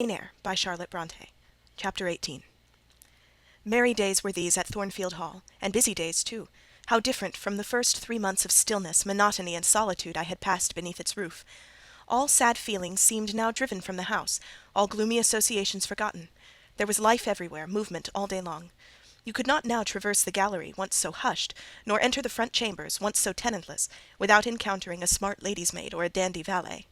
Eyre by Charlotte Bronte. Chapter 18. Merry days were these at Thornfield Hall, and busy days too. How different from the first 3 months of stillness, monotony, and solitude I had passed beneath its roof! All sad feelings seemed now driven from the house, all gloomy associations forgotten. There was life everywhere, movement all day long. You could not now traverse the gallery, once so hushed, nor enter the front chambers, once so tenantless, without encountering a smart lady's maid or a dandy valet.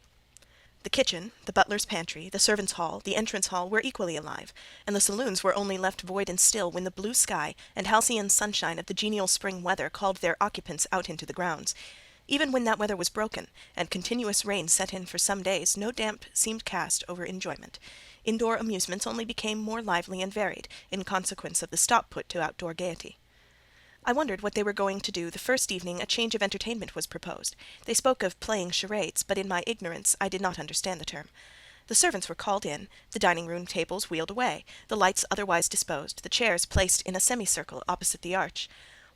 The kitchen, the butler's pantry, the servants' hall, the entrance hall were equally alive, and the saloons were only left void and still when the blue sky and halcyon sunshine of the genial spring weather called their occupants out into the grounds. Even when that weather was broken, and continuous rain set in for some days, no damp seemed cast over enjoyment. Indoor amusements only became more lively and varied, in consequence of the stop put to outdoor gaiety. I wondered what they were going to do the first evening a change of entertainment was proposed. They spoke of playing charades, but in my ignorance I did not understand the term. The servants were called in, the dining-room tables wheeled away, the lights otherwise disposed, the chairs placed in a semicircle opposite the arch.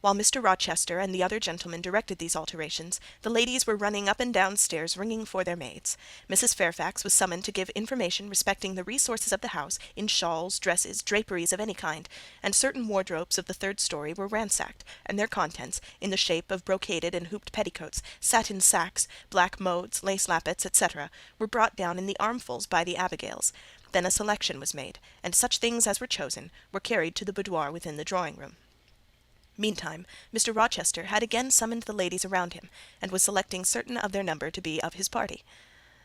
While Mr. Rochester and the other gentlemen directed these alterations, the ladies were running up and down stairs ringing for their maids. Mrs. Fairfax was summoned to give information respecting the resources of the house in shawls, dresses, draperies of any kind, and certain wardrobes of the third story were ransacked, and their contents, in the shape of brocaded and hooped petticoats, satin sacks, black modes, lace lappets, etc., were brought down in the armfuls by the Abigails. Then a selection was made, and such things as were chosen were carried to the boudoir within the drawing-room. Meantime, Mr. Rochester had again summoned the ladies around him, and was selecting certain of their number to be of his party.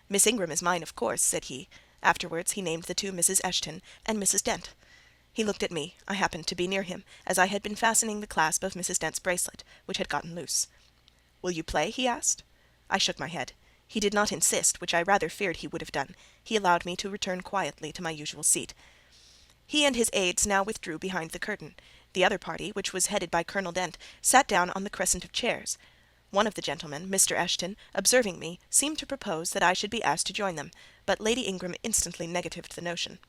"Miss Ingram is mine, of course," said he. Afterwards he named the two Misses Eshton and Mrs. Dent. He looked at me. I happened to be near him, as I had been fastening the clasp of Mrs. Dent's bracelet, which had gotten loose. "Will you play?" he asked. I shook my head. He did not insist, which I rather feared he would have done. He allowed me to return quietly to my usual seat. He and his aides now withdrew behind the curtain. The other party, which was headed by Colonel Dent, sat down on the crescent of chairs. One of the gentlemen, Mr. Eshton, observing me, seemed to propose that I should be asked to join them, but Lady Ingram instantly negatived the notion.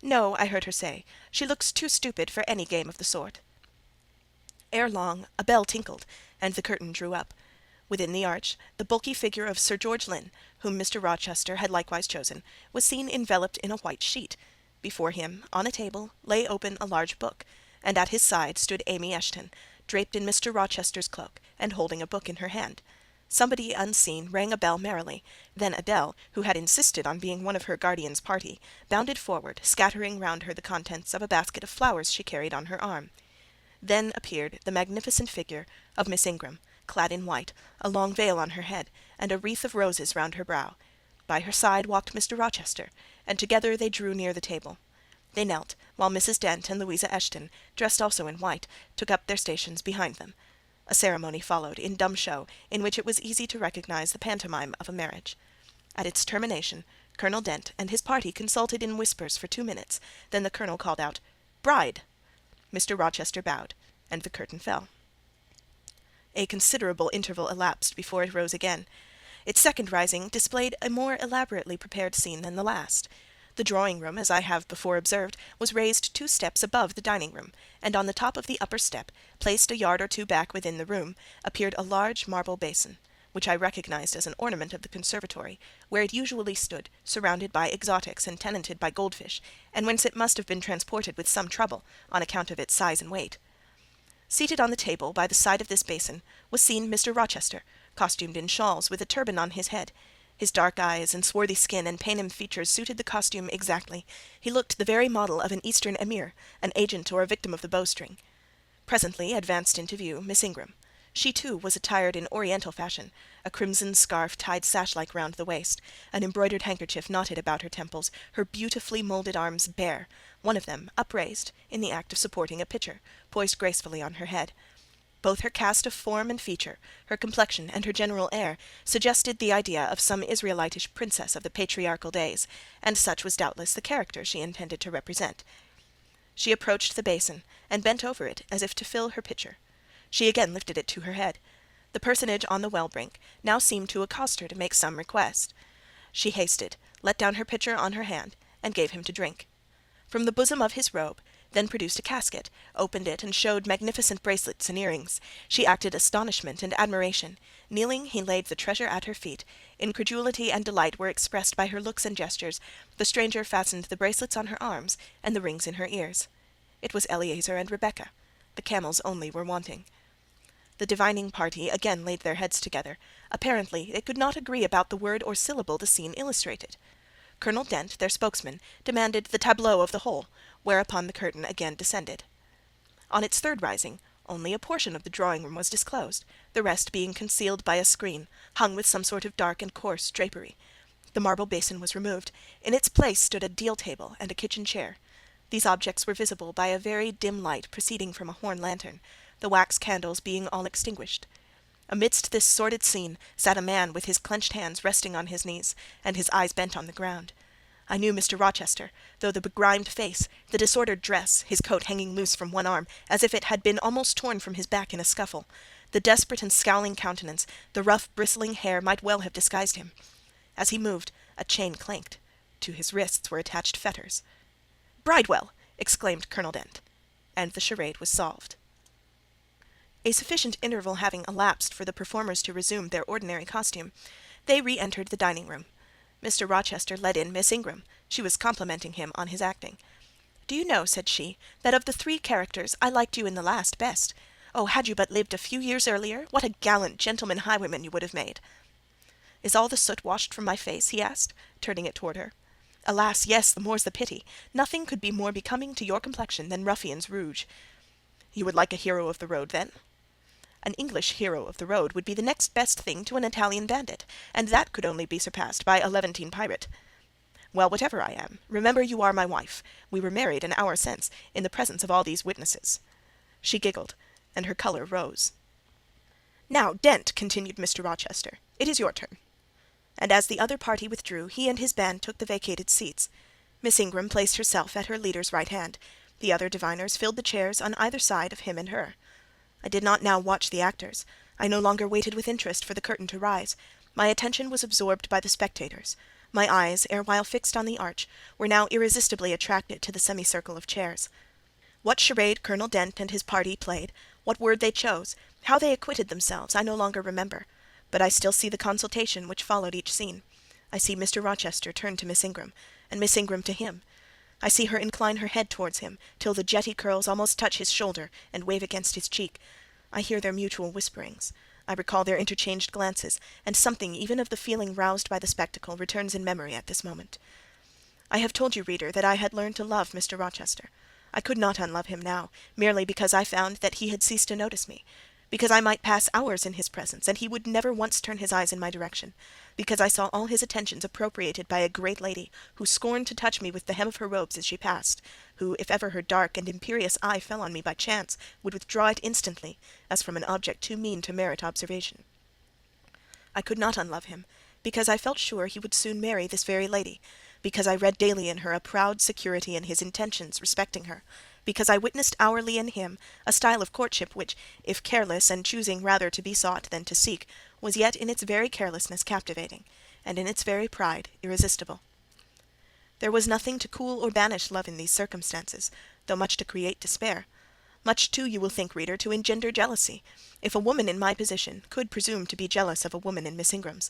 "No," I heard her say, "she looks too stupid for any game of the sort." Ere long a bell tinkled, and the curtain drew up. Within the arch, the bulky figure of Sir George Lynn, whom Mr. Rochester had likewise chosen, was seen enveloped in a white sheet. Before him, on a table, lay open a large book, and at his side stood Amy Eshton, draped in Mr. Rochester's cloak, and holding a book in her hand. Somebody unseen rang a bell merrily. Then Adèle, who had insisted on being one of her guardian's party, bounded forward, scattering round her the contents of a basket of flowers she carried on her arm. Then appeared the magnificent figure of Miss Ingram, clad in white, a long veil on her head, and a wreath of roses round her brow. By her side walked Mr. Rochester, and together they drew near the table. They knelt, while Mrs. Dent and Louisa Eshton, dressed also in white, took up their stations behind them. A ceremony followed, in dumb show, in which it was easy to recognize the pantomime of a marriage. At its termination, Colonel Dent and his party consulted in whispers for 2 minutes. Then the colonel called out, "Bride!" Mr. Rochester bowed, and the curtain fell. A considerable interval elapsed before it rose again. Its second rising displayed a more elaborately prepared scene than the last. The drawing-room, as I have before observed, was raised 2 steps above the dining-room, and on the top of the upper step, placed a yard or 2 back within the room, appeared a large marble basin, which I recognized as an ornament of the conservatory, where it usually stood, surrounded by exotics and tenanted by goldfish, and whence it must have been transported with some trouble, on account of its size and weight. Seated on the table, by the side of this basin, was seen Mr. Rochester, costumed in shawls, with a turban on his head. His dark eyes and swarthy skin and Paynim features suited the costume exactly. He looked the very model of an Eastern emir, an agent or a victim of the bowstring. Presently advanced into view Miss Ingram. She too was attired in Oriental fashion, a crimson scarf tied sash-like round the waist, an embroidered handkerchief knotted about her temples, her beautifully moulded arms bare, one of them upraised, in the act of supporting a pitcher, poised gracefully on her head. Both her cast of form and feature, her complexion and her general air, suggested the idea of some Israelitish princess of the patriarchal days, and such was doubtless the character she intended to represent. She approached the basin, and bent over it as if to fill her pitcher. She again lifted it to her head. The personage on the well-brink now seemed to accost her to make some request. She hasted, let down her pitcher on her hand, and gave him to drink. From the bosom of his robe, then produced a casket, opened it, and showed magnificent bracelets and earrings. She acted astonishment and admiration. Kneeling, he laid the treasure at her feet. Incredulity and delight were expressed by her looks and gestures. The stranger fastened the bracelets on her arms, and the rings in her ears. It was Eleazar and Rebecca. The camels only were wanting. The divining party again laid their heads together. Apparently they could not agree about the word or syllable the scene illustrated. Colonel Dent, their spokesman, demanded the tableau of the whole, whereupon the curtain again descended. On its third rising, only a portion of the drawing-room was disclosed, the rest being concealed by a screen, hung with some sort of dark and coarse drapery. The marble basin was removed. In its place stood a deal table and a kitchen chair. These objects were visible by a very dim light proceeding from a horn lantern, the wax candles being all extinguished. Amidst this sordid scene sat a man with his clenched hands resting on his knees, and his eyes bent on the ground. I knew Mr. Rochester, though the begrimed face, the disordered dress, his coat hanging loose from one arm, as if it had been almost torn from his back in a scuffle, the desperate and scowling countenance, the rough bristling hair might well have disguised him. As he moved, a chain clanked. To his wrists were attached fetters. "Bridewell!" exclaimed Colonel Dent, and the charade was solved. A sufficient interval having elapsed for the performers to resume their ordinary costume, they re-entered the dining-room. Mr. Rochester led in Miss Ingram. She was complimenting him on his acting. "Do you know," said she, "that of the three characters I liked you in the last best. Oh, had you but lived a few years earlier, what a gallant gentleman highwayman you would have made!" "Is all the soot washed from my face?" he asked, turning it toward her. "Alas, yes, the more's the pity. Nothing could be more becoming to your complexion than ruffian's rouge." "You would like a hero of the road, then?" "An English hero of the road would be the next best thing to an Italian bandit, and that could only be surpassed by a Levantine pirate. Well, whatever I am, remember you are my wife. We were married an hour since, in the presence of all these witnesses." She giggled, and her colour rose. "Now, Dent," continued Mr. Rochester, "it is your turn." And as the other party withdrew, he and his band took the vacated seats. Miss Ingram placed herself at her leader's right hand. The other diviners filled the chairs on either side of him and her. I did not now watch the actors. I no longer waited with interest for the curtain to rise. My attention was absorbed by the spectators. My eyes, erewhile fixed on the arch, were now irresistibly attracted to the semicircle of chairs. What charade Colonel Dent and his party played, what word they chose, how they acquitted themselves, I no longer remember. But I still see the consultation which followed each scene. I see Mr. Rochester turn to Miss Ingram, and Miss Ingram to him. I see her incline her head towards him, till the jetty curls almost touch his shoulder and wave against his cheek. I hear their mutual whisperings. I recall their interchanged glances, and something even of the feeling roused by the spectacle returns in memory at this moment. I have told you, reader, that I had learned to love Mr. Rochester. I could not unlove him now, merely because I found that he had ceased to notice me, because I might pass hours in his presence, and he would never once turn his eyes in my direction, because I saw all his attentions appropriated by a great lady, who scorned to touch me with the hem of her robes as she passed, who, if ever her dark and imperious eye fell on me by chance, would withdraw it instantly, as from an object too mean to merit observation. I could not unlove him, because I felt sure he would soon marry this very lady, because I read daily in her a proud security in his intentions respecting her, because I witnessed hourly in him a style of courtship which, if careless and choosing rather to be sought than to seek, was yet in its very carelessness captivating, and in its very pride irresistible. There was nothing to cool or banish love in these circumstances, though much to create despair. Much too, you will think, reader, to engender jealousy, if a woman in my position could presume to be jealous of a woman in Miss Ingram's.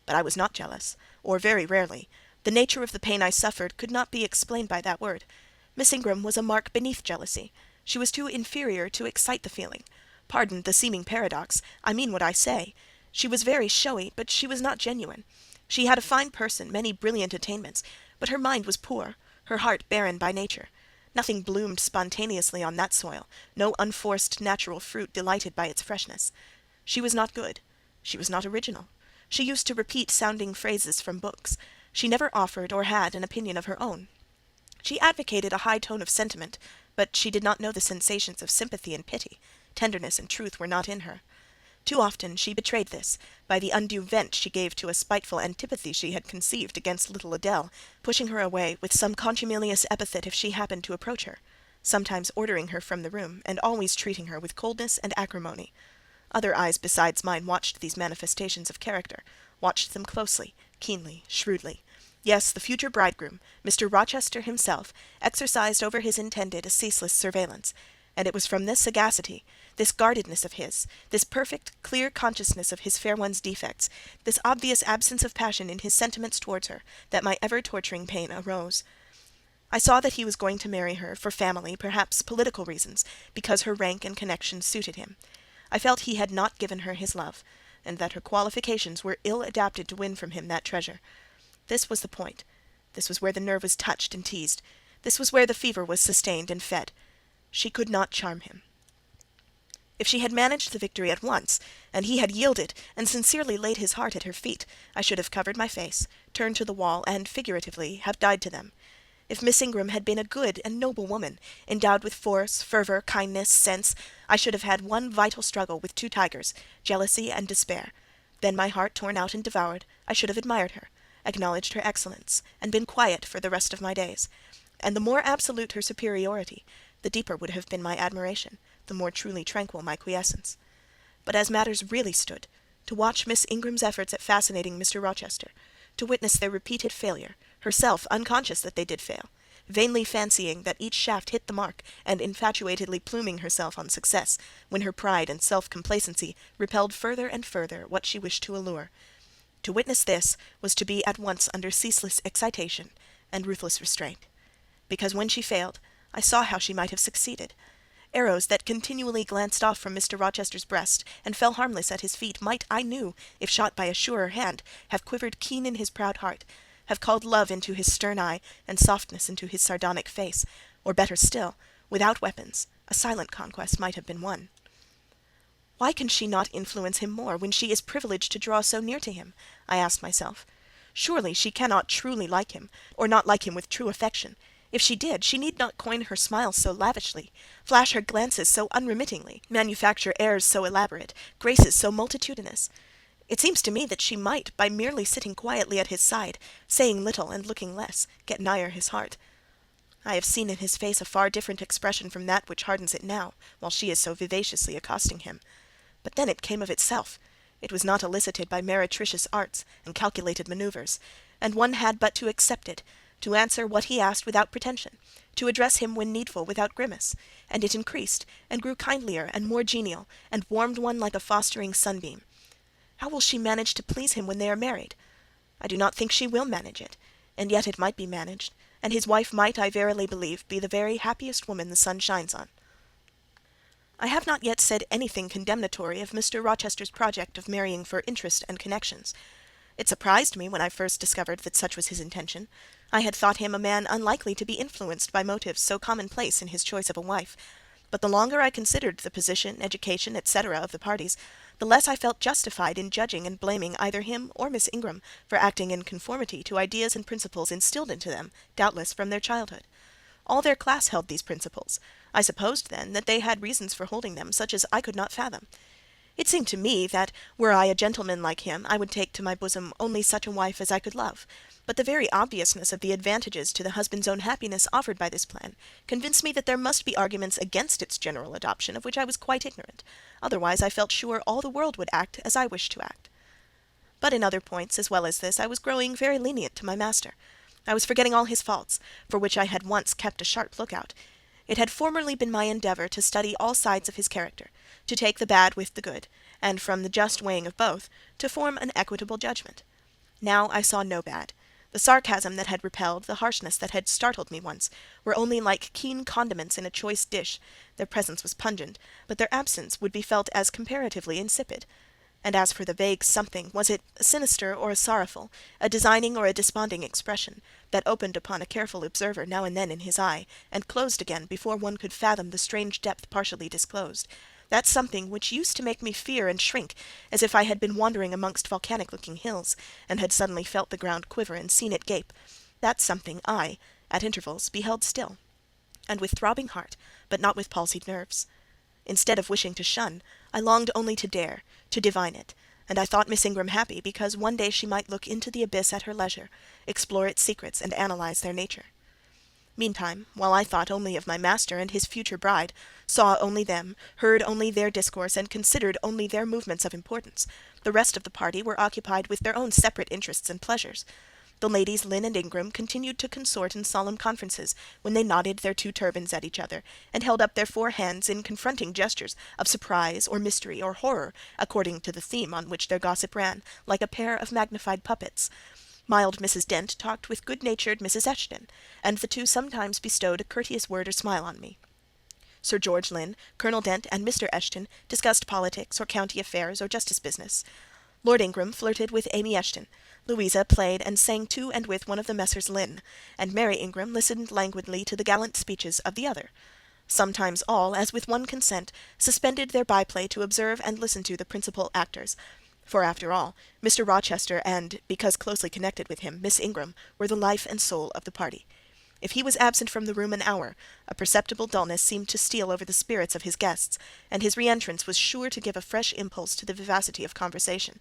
But I was not jealous, or very rarely. The nature of the pain I suffered could not be explained by that word. Miss Ingram was a mark beneath jealousy. She was too inferior to excite the feeling. Pardon the seeming paradox, I mean what I say. She was very showy, but she was not genuine. She had a fine person, many brilliant attainments, but her mind was poor, her heart barren by nature. Nothing bloomed spontaneously on that soil, no unforced natural fruit delighted by its freshness. She was not good. She was not original. She used to repeat sounding phrases from books. She never offered or had an opinion of her own. She advocated a high tone of sentiment, but she did not know the sensations of sympathy and pity. Tenderness and truth were not in her. Too often she betrayed this, by the undue vent she gave to a spiteful antipathy she had conceived against little Adèle, pushing her away with some contumelious epithet if she happened to approach her, sometimes ordering her from the room, and always treating her with coldness and acrimony. Other eyes besides mine watched these manifestations of character, watched them closely, keenly, shrewdly. Yes, the future bridegroom, Mr. Rochester himself, exercised over his intended a ceaseless surveillance, and it was from this sagacity, this guardedness of his, this perfect, clear consciousness of his fair one's defects, this obvious absence of passion in his sentiments towards her, that my ever-torturing pain arose. I saw that he was going to marry her for family, perhaps political reasons, because her rank and connections suited him. I felt he had not given her his love, and that her qualifications were ill adapted to win from him that treasure. This was the point. This was where the nerve was touched and teased. This was where the fever was sustained and fed. She could not charm him. If she had managed the victory at once, and he had yielded and sincerely laid his heart at her feet, I should have covered my face, turned to the wall, and, figuratively, have died to them. If Miss Ingram had been a good and noble woman, endowed with force, fervour, kindness, sense, I should have had one vital struggle with two tigers, jealousy and despair. Then, my heart torn out and devoured, I should have admired her, acknowledged her excellence, and been quiet for the rest of my days. And the more absolute her superiority, the deeper would have been my admiration, the more truly tranquil my quiescence. But as matters really stood, to watch Miss Ingram's efforts at fascinating Mr. Rochester, to witness their repeated failure, herself unconscious that they did fail, vainly fancying that each shaft hit the mark, and infatuatedly pluming herself on success, when her pride and self-complacency repelled further and further what she wished to allure. To witness this was to be at once under ceaseless excitation and ruthless restraint. Because when she failed, I saw how she might have succeeded. Arrows that continually glanced off from Mr. Rochester's breast and fell harmless at his feet might, I knew, if shot by a surer hand, have quivered keen in his proud heart, have called love into his stern eye and softness into his sardonic face, or better still, without weapons, a silent conquest might have been won. Why can she not influence him more, when she is privileged to draw so near to him? I asked myself. Surely she cannot truly like him, or not like him with true affection. If she did, she need not coin her smiles so lavishly, flash her glances so unremittingly, manufacture airs so elaborate, graces so multitudinous. It seems to me that she might, by merely sitting quietly at his side, saying little and looking less, get nigher his heart. I have seen in his face a far different expression from that which hardens it now, while she is so vivaciously accosting him. But then it came of itself. It was not elicited by meretricious arts and calculated manoeuvres, and one had but to accept it, to answer what he asked without pretension, to address him when needful without grimace, and it increased, and grew kindlier and more genial, and warmed one like a fostering sunbeam. How will she manage to please him when they are married? I do not think she will manage it, and yet it might be managed, and his wife might, I verily believe, be the very happiest woman the sun shines on. I have not yet said anything condemnatory of Mr. Rochester's project of marrying for interest and connections. It surprised me when I first discovered that such was his intention. I had thought him a man unlikely to be influenced by motives so commonplace in his choice of a wife. But the longer I considered the position, education, etc. of the parties, the less I felt justified in judging and blaming either him or Miss Ingram for acting in conformity to ideas and principles instilled into them, doubtless from their childhood. All their class held these principles. I supposed, then, that they had reasons for holding them, such as I could not fathom. It seemed to me that, were I a gentleman like him, I would take to my bosom only such a wife as I could love. But the very obviousness of the advantages to the husband's own happiness offered by this plan convinced me that there must be arguments against its general adoption of which I was quite ignorant. Otherwise I felt sure all the world would act as I wished to act. But in other points, as well as this, I was growing very lenient to my master. I was forgetting all his faults, for which I had once kept a sharp lookout. It had formerly been my endeavour to study all sides of his character, to take the bad with the good, and from the just weighing of both, to form an equitable judgment. Now I saw no bad. The sarcasm that had repelled, the harshness that had startled me once, were only like keen condiments in a choice dish. Their presence was pungent, but their absence would be felt as comparatively insipid. And as for the vague something, was it a sinister or a sorrowful, a designing or a desponding expression, that opened upon a careful observer now and then in his eye, and closed again before one could fathom the strange depth partially disclosed, that something which used to make me fear and shrink, as if I had been wandering amongst volcanic-looking hills, and had suddenly felt the ground quiver and seen it gape, that something I, at intervals, beheld still, and with throbbing heart, but not with palsied nerves. Instead of wishing to shun, I longed only to dare, to divine it, and I thought Miss Ingram happy because one day she might look into the abyss at her leisure, explore its secrets, and analyse their nature. Meantime, while I thought only of my master and his future bride, saw only them, heard only their discourse, and considered only their movements of importance, the rest of the party were occupied with their own separate interests and pleasures. The ladies Lynn and Ingram continued to consort in solemn conferences, when they nodded their 2 turbans at each other, and held up their 4 hands in confronting gestures of surprise or mystery or horror, according to the theme on which their gossip ran, like a pair of magnified puppets. Mild Mrs. Dent talked with good-natured Mrs. Eshton, and the 2 sometimes bestowed a courteous word or smile on me. Sir George Lynn, Colonel Dent, and Mr. Eshton discussed politics or county affairs or justice business. Lord Ingram flirted with Amy Eshton. Louisa played and sang to and with one of the Messrs. Lynn, and Mary Ingram listened languidly to the gallant speeches of the other. Sometimes all, as with one consent, suspended their by-play to observe and listen to the principal actors. For, after all, Mr. Rochester and, because closely connected with him, Miss Ingram, were the life and soul of the party. If he was absent from the room an hour, a perceptible dullness seemed to steal over the spirits of his guests, and his re-entrance was sure to give a fresh impulse to the vivacity of conversation.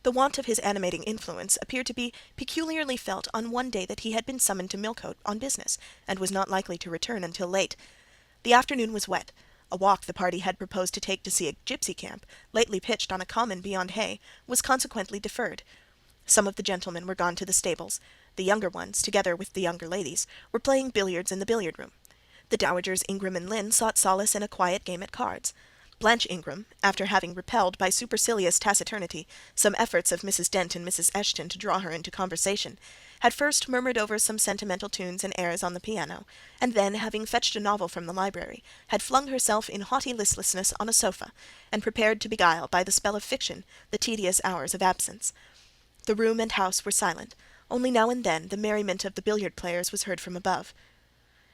The want of his animating influence appeared to be peculiarly felt on one day that he had been summoned to Millcote on business, and was not likely to return until late. The afternoon was wet. A walk the party had proposed to take to see a gipsy camp, lately pitched on a common beyond Hay, was consequently deferred. Some of the gentlemen were gone to the stables. The younger ones, together with the younger ladies, were playing billiards in the billiard-room. The dowagers Ingram and Lynn sought solace in a quiet game at cards. Blanche Ingram, after having repelled by supercilious taciturnity some efforts of Mrs. Dent and Mrs. Eshton to draw her into conversation, had first murmured over some sentimental tunes and airs on the piano, and then, having fetched a novel from the library, had flung herself in haughty listlessness on a sofa, and prepared to beguile, by the spell of fiction, the tedious hours of absence. The room and house were silent. Only now and then the merriment of the billiard-players was heard from above.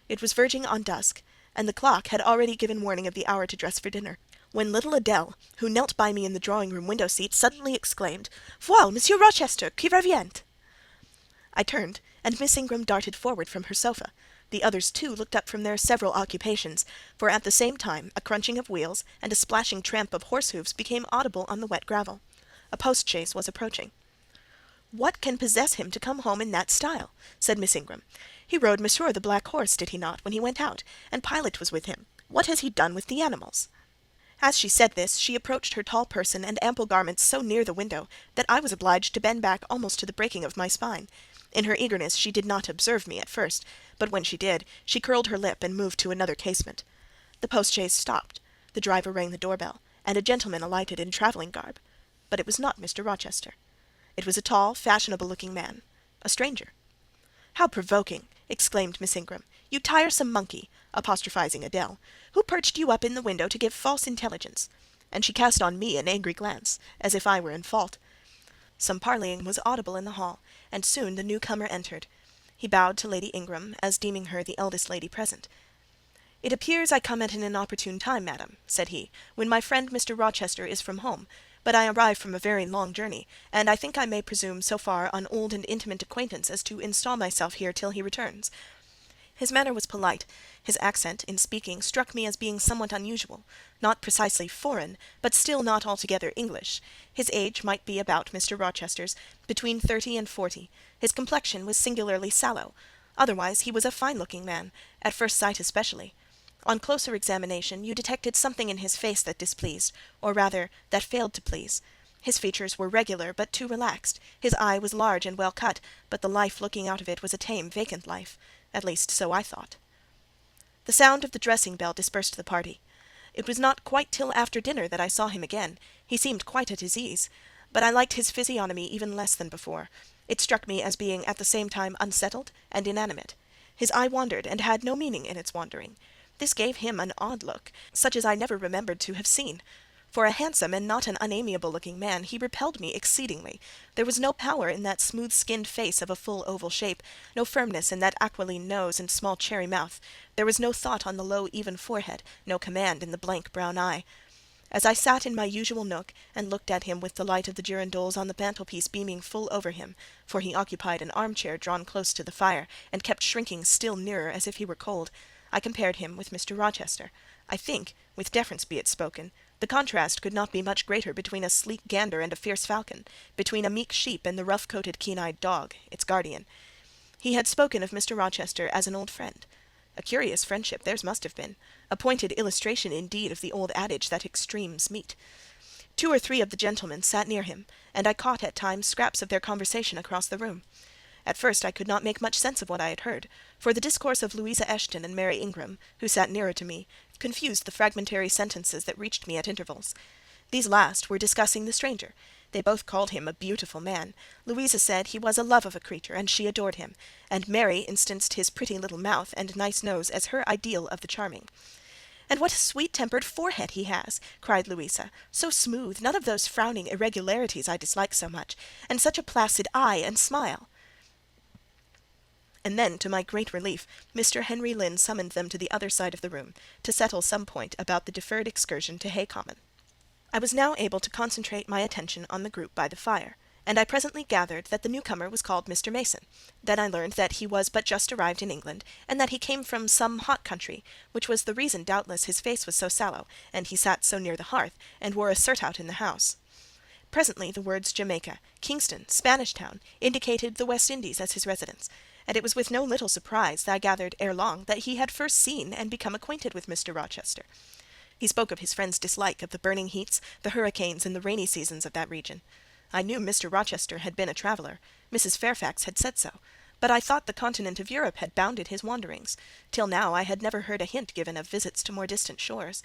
It was verging on dusk, and the clock had already given warning of the hour to dress for dinner, when little Adèle, who knelt by me in the drawing-room window-seat, suddenly exclaimed, "Voile, Monsieur Rochester, qui revient!" I turned, and Miss Ingram darted forward from her sofa. The others, too, looked up from their several occupations, for at the same time a crunching of wheels and a splashing tramp of horse-hoofs became audible on the wet gravel. A post-chaise was approaching. "What can possess him to come home in that style?" said Miss Ingram. "He rode Monsieur the black horse, did he not, when he went out? And Pilot was with him. What has he done with the animals?" As she said this, she approached her tall person and ample garments so near the window that I was obliged to bend back almost to the breaking of my spine. In her eagerness she did not observe me at first, but when she did, she curled her lip and moved to another casement. The post-chaise stopped. The driver rang the doorbell, and a gentleman alighted in travelling garb. But it was not Mr. Rochester. It was a tall, fashionable-looking man, a stranger. "How provoking!" exclaimed Miss Ingram. "You tiresome monkey!" apostrophising Adèle. "Who perched you up in the window to give false intelligence?" And she cast on me an angry glance, as if I were in fault. Some parleying was audible in the hall, and soon the newcomer entered. He bowed to Lady Ingram, as deeming her the eldest lady present. "It appears I come at an inopportune time, madam," said he, "when my friend Mr. Rochester is from home, but I arrive from a very long journey, and I think I may presume so far on old and intimate acquaintance as to install myself here till he returns." His manner was polite. His accent, in speaking, struck me as being somewhat unusual, not precisely foreign, but still not altogether English. His age might be about Mr. Rochester's, between 30 and 40. His complexion was singularly sallow. Otherwise he was a fine-looking man, at first sight especially. On closer examination you detected something in his face that displeased, or rather that failed to please. His features were regular, but too relaxed. His eye was large and well cut, but the life looking out of it was a tame, vacant life. At least, so I thought. The sound of the dressing-bell dispersed the party. It was not quite till after dinner that I saw him again. He seemed quite at his ease, but I liked his physiognomy even less than before. It struck me as being at the same time unsettled and inanimate. His eye wandered, and had no meaning in its wandering. This gave him an odd look, such as I never remembered to have seen. For a handsome and not an unamiable-looking man, he repelled me exceedingly. There was no power in that smooth-skinned face of a full oval shape, no firmness in that aquiline nose and small cherry mouth. There was no thought on the low, even forehead, no command in the blank brown eye. As I sat in my usual nook, and looked at him with the light of the girandoles on the mantelpiece beaming full over him, for he occupied an armchair drawn close to the fire, and kept shrinking still nearer as if he were cold, I compared him with Mr. Rochester. I think, with deference be it spoken, the contrast could not be much greater between a sleek gander and a fierce falcon, between a meek sheep and the rough-coated, keen-eyed dog, its guardian. He had spoken of Mr. Rochester as an old friend. A curious friendship theirs must have been, a pointed illustration indeed of the old adage that extremes meet. 2 or 3 of the gentlemen sat near him, and I caught at times scraps of their conversation across the room. At first I could not make much sense of what I had heard, for the discourse of Louisa Eshton and Mary Ingram, who sat nearer to me, confused the fragmentary sentences that reached me at intervals. These last were discussing the stranger. They both called him a beautiful man. Louisa said he was a love of a creature, and she adored him, and Mary instanced his pretty little mouth and nice nose as her ideal of the charming. "And what a sweet-tempered forehead he has!" cried Louisa. "So smooth, none of those frowning irregularities I dislike so much, and such a placid eye and smile." And then, to my great relief, Mr. Henry Lynn summoned them to the other side of the room, to settle some point about the deferred excursion to Hay Common. I was now able to concentrate my attention on the group by the fire, and I presently gathered that the newcomer was called Mr. Mason. Then I learned that he was but just arrived in England, and that he came from some hot country, which was the reason doubtless his face was so sallow, and he sat so near the hearth, and wore a surtout in the house. Presently the words Jamaica, Kingston, Spanish Town, indicated the West Indies as his residence, and it was with no little surprise that I gathered ere long that he had first seen and become acquainted with Mr. Rochester. He spoke of his friend's dislike of the burning heats, the hurricanes, and the rainy seasons of that region. I knew Mr. Rochester had been a traveller. Mrs. Fairfax had said so. But I thought the continent of Europe had bounded his wanderings. Till now I had never heard a hint given of visits to more distant shores.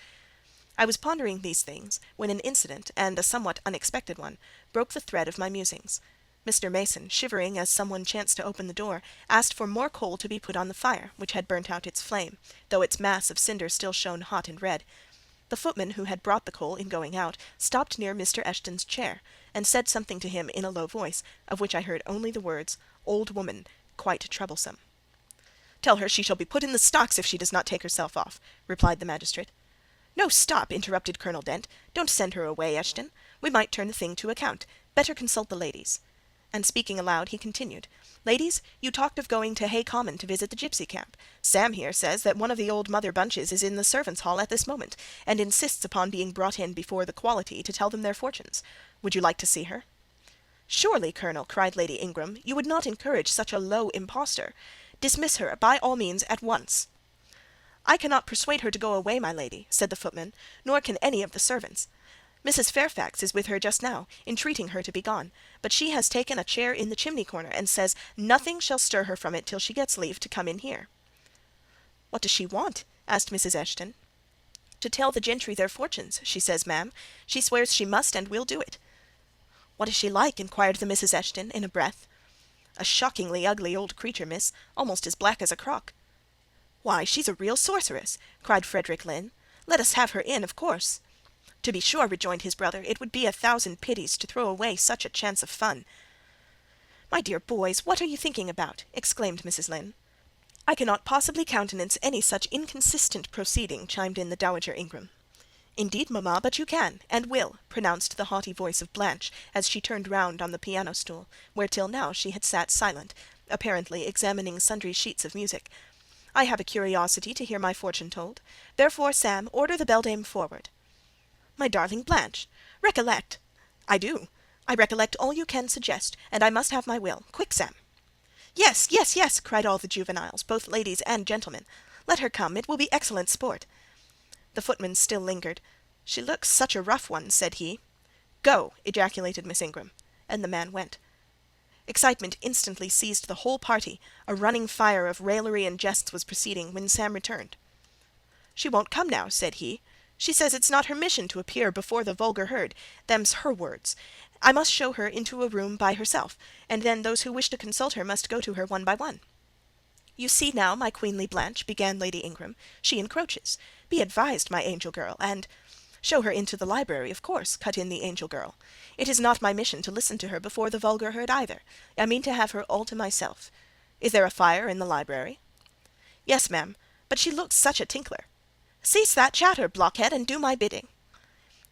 I was pondering these things, when an incident, and a somewhat unexpected one, broke the thread of my musings. Mr. Mason, shivering as some one chanced to open the door, asked for more coal to be put on the fire, which had burnt out its flame, though its mass of cinder still shone hot and red. The footman who had brought the coal in going out stopped near Mr. Eshton's chair, and said something to him in a low voice, of which I heard only the words, "Old woman," quite troublesome. "Tell her she shall be put in the stocks if she does not take herself off," replied the magistrate. "No, stop," interrupted Colonel Dent. "Don't send her away, Eshton. We might turn the thing to account. Better consult the ladies." And speaking aloud, he continued, "Ladies, you talked of going to Hay Common to visit the gipsy camp. Sam here says that one of the old Mother Bunches is in the servants' hall at this moment, and insists upon being brought in before the quality to tell them their fortunes. Would you like to see her?" "Surely, Colonel," cried Lady Ingram, "you would not encourage such a low impostor. Dismiss her, by all means, at once." "I cannot persuade her to go away, my lady," said the footman, "nor can any of the servants. Mrs. Fairfax is with her just now, entreating her to be gone, but she has taken a chair in the chimney-corner, and says nothing shall stir her from it till she gets leave to come in here." "What does she want?" asked Mrs. Eshton. "To tell the gentry their fortunes, she says, ma'am. She swears she must and will do it." "What is she like?" inquired the Mrs. Eshton in a breath. "A shockingly ugly old creature, miss, almost as black as a crock." "Why, she's a real sorceress," cried Frederick Lynn. "Let us have her in, of course." "To be sure," rejoined his brother, "it would be 1,000 pities to throw away such a chance of fun." "My dear boys, what are you thinking about?" exclaimed Mrs. Lynn. "I cannot possibly countenance any such inconsistent proceeding," chimed in the Dowager Ingram. "Indeed, mamma, but you can, and will," pronounced the haughty voice of Blanche, as she turned round on the piano-stool, where till now she had sat silent, apparently examining sundry sheets of music. "I have a curiosity to hear my fortune told. Therefore, Sam, order the beldame forward." "My darling Blanche, recollect—" "I do. I recollect all you can suggest, and I must have my will. Quick, Sam." "Yes, yes, yes," cried all the juveniles, both ladies and gentlemen. "Let her come. It will be excellent sport." The footman still lingered. "She looks such a rough one," said he. "Go!" ejaculated Miss Ingram, and the man went. Excitement instantly seized the whole party. A running fire of raillery and jests was proceeding, when Sam returned. "She won't come now," said he. "She says it's not her mission to appear before the vulgar herd. Them's her words. I must show her into a room by herself, and then those who wish to consult her must go to her one by one." "You see now, my queenly Blanche," began Lady Ingram, "she encroaches. Be advised, my angel girl, and—" "Show her into the library, of course," cut in the angel girl. "It is not my mission to listen to her before the vulgar herd either. I mean to have her all to myself. Is there a fire in the library?" "Yes, ma'am, but she looks such a tinkler." "Cease that chatter, blockhead, and do my bidding."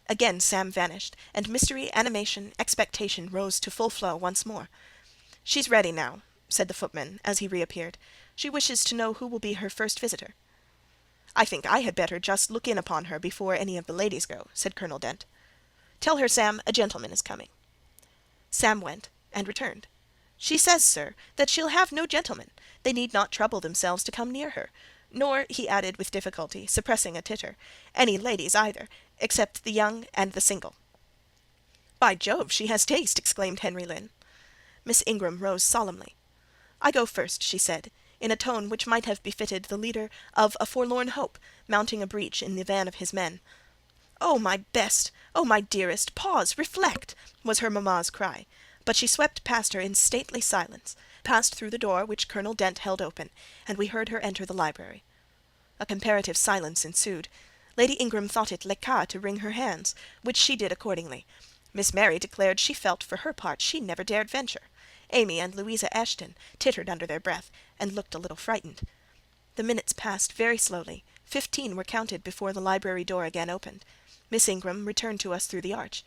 Again Sam vanished, and mystery, animation, expectation rose to full flow once more. "She's ready now," said the footman, as he reappeared. "She wishes to know who will be her first visitor." "I think I had better just look in upon her before any of the ladies go," said Colonel Dent. "Tell her, Sam, a gentleman is coming." Sam went, and returned. "She says, sir, that she'll have no gentlemen. They need not trouble themselves to come near her. Nor," he added with difficulty, suppressing a titter, "any ladies either, except the young and the single." "By Jove, she has taste!" exclaimed Henry Lynn. Miss Ingram rose solemnly. "I go first," she said, in a tone which might have befitted the leader of a forlorn hope mounting a breach in the van of his men. "Oh, my best! Oh, my dearest! Pause! Reflect!" was her mamma's cry; but she swept past her in stately silence, passed through the door which Colonel Dent held open, and we heard her enter the library. A comparative silence ensued. Lady Ingram thought it l'écart to wring her hands, which she did accordingly. Miss Mary declared she felt, for her part, she never dared venture. Amy and Louisa Eshton tittered under their breath, and looked a little frightened. The minutes passed very slowly. 15 were counted before the library door again opened. Miss Ingram returned to us through the arch.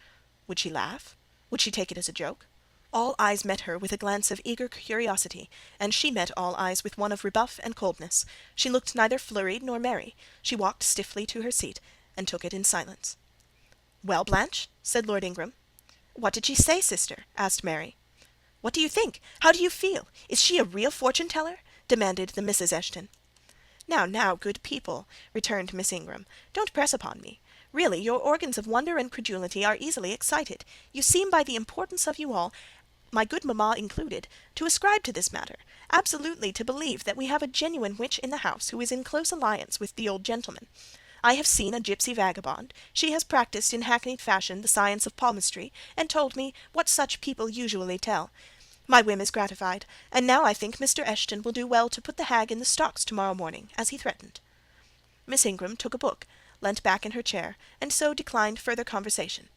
Would she laugh? Would she take it as a joke? All eyes met her with a glance of eager curiosity, and she met all eyes with one of rebuff and coldness. She looked neither flurried nor merry. She walked stiffly to her seat, and took it in silence. "Well, Blanche?" said Lord Ingram. "What did she say, sister?" asked Mary. "What do you think? How do you feel? Is she a real fortune-teller?" demanded the Misses Eshton. "Now, now, good people," returned Miss Ingram, "don't press upon me. Really, your organs of wonder and credulity are easily excited. You seem by the importance of you all, my good mamma included, to ascribe to this matter, absolutely to believe that we have a genuine witch in the house who is in close alliance with the old gentleman. I have seen a gipsy vagabond. She has practised in hackneyed fashion the science of palmistry, and told me what such people usually tell. My whim is gratified, and now I think Mr. Eshton will do well to put the hag in the stocks tomorrow morning, as he threatened." Miss Ingram took a book, leant back in her chair, and so declined further conversation.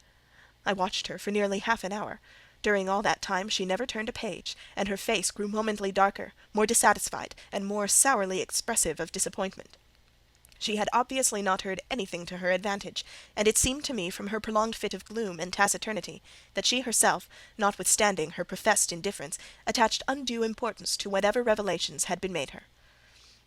I watched her for nearly half an hour. During all that time she never turned a page, and her face grew momently darker, more dissatisfied, and more sourly expressive of disappointment. She had obviously not heard anything to her advantage, and it seemed to me from her prolonged fit of gloom and taciturnity that she herself, notwithstanding her professed indifference, attached undue importance to whatever revelations had been made her.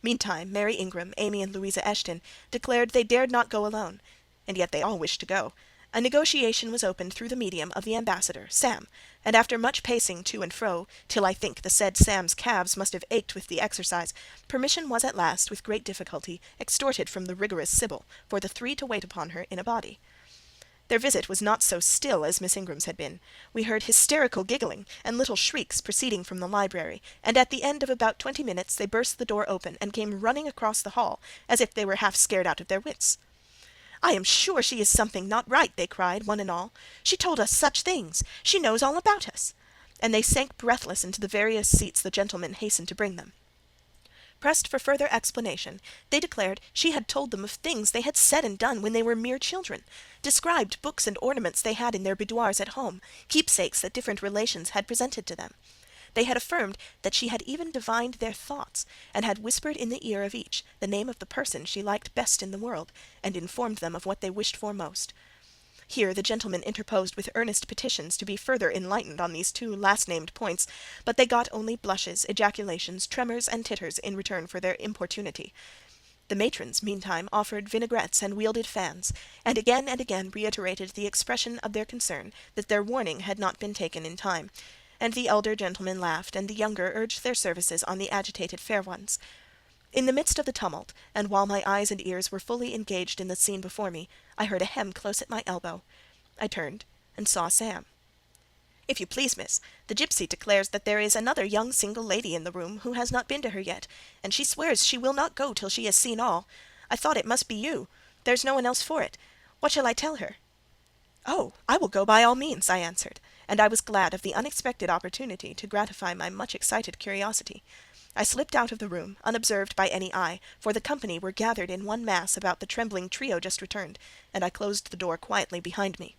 Meantime Mary Ingram, Amy, and Louisa Eshton declared they dared not go alone, and yet they all wished to go. A negotiation was opened through the medium of the ambassador, Sam, and after much pacing to and fro, till I think the said Sam's calves must have ached with the exercise, permission was at last, with great difficulty, extorted from the rigorous Sibyl, for the 3 to wait upon her in a body. Their visit was not so still as Miss Ingram's had been. We heard hysterical giggling and little shrieks proceeding from the library, and at the end of about 20 minutes they burst the door open and came running across the hall, as if they were half scared out of their wits. "I am sure she is something not right," they cried, one and all. "She told us such things. She knows all about us." And they sank breathless into the various seats the gentlemen hastened to bring them. Pressed for further explanation, they declared she had told them of things they had said and done when they were mere children, described books and ornaments they had in their boudoirs at home, keepsakes that different relations had presented to them. They had affirmed that she had even divined their thoughts, and had whispered in the ear of each the name of the person she liked best in the world, and informed them of what they wished for most. Here the gentlemen interposed with earnest petitions to be further enlightened on these 2 last-named points, but they got only blushes, ejaculations, tremors, and titters in return for their importunity. The matrons, meantime, offered vinaigrettes and wielded fans, and again reiterated the expression of their concern that their warning had not been taken in time, and the elder gentlemen laughed, and the younger urged their services on the agitated fair ones. In the midst of the tumult, and while my eyes and ears were fully engaged in the scene before me, I heard a hem close at my elbow. I turned, and saw Sam. "If you please, miss, the gipsy declares that there is another young single lady in the room who has not been to her yet, and she swears she will not go till she has seen all. I thought it must be you. There's no one else for it. What shall I tell her?" "Oh, I will go by all means," I answered, and I was glad of the unexpected opportunity to gratify my much excited curiosity. I slipped out of the room, unobserved by any eye, for the company were gathered in one mass about the trembling trio just returned, and I closed the door quietly behind me.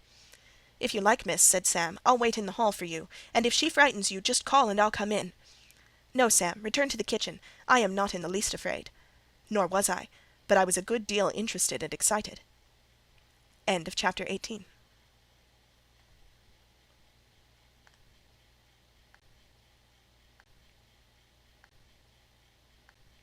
"If you like, miss," said Sam, "I'll wait in the hall for you, and if she frightens you, just call and I'll come in." "No, Sam, return to the kitchen. I am not in the least afraid." Nor was I, but I was a good deal interested and excited. End of chapter 18.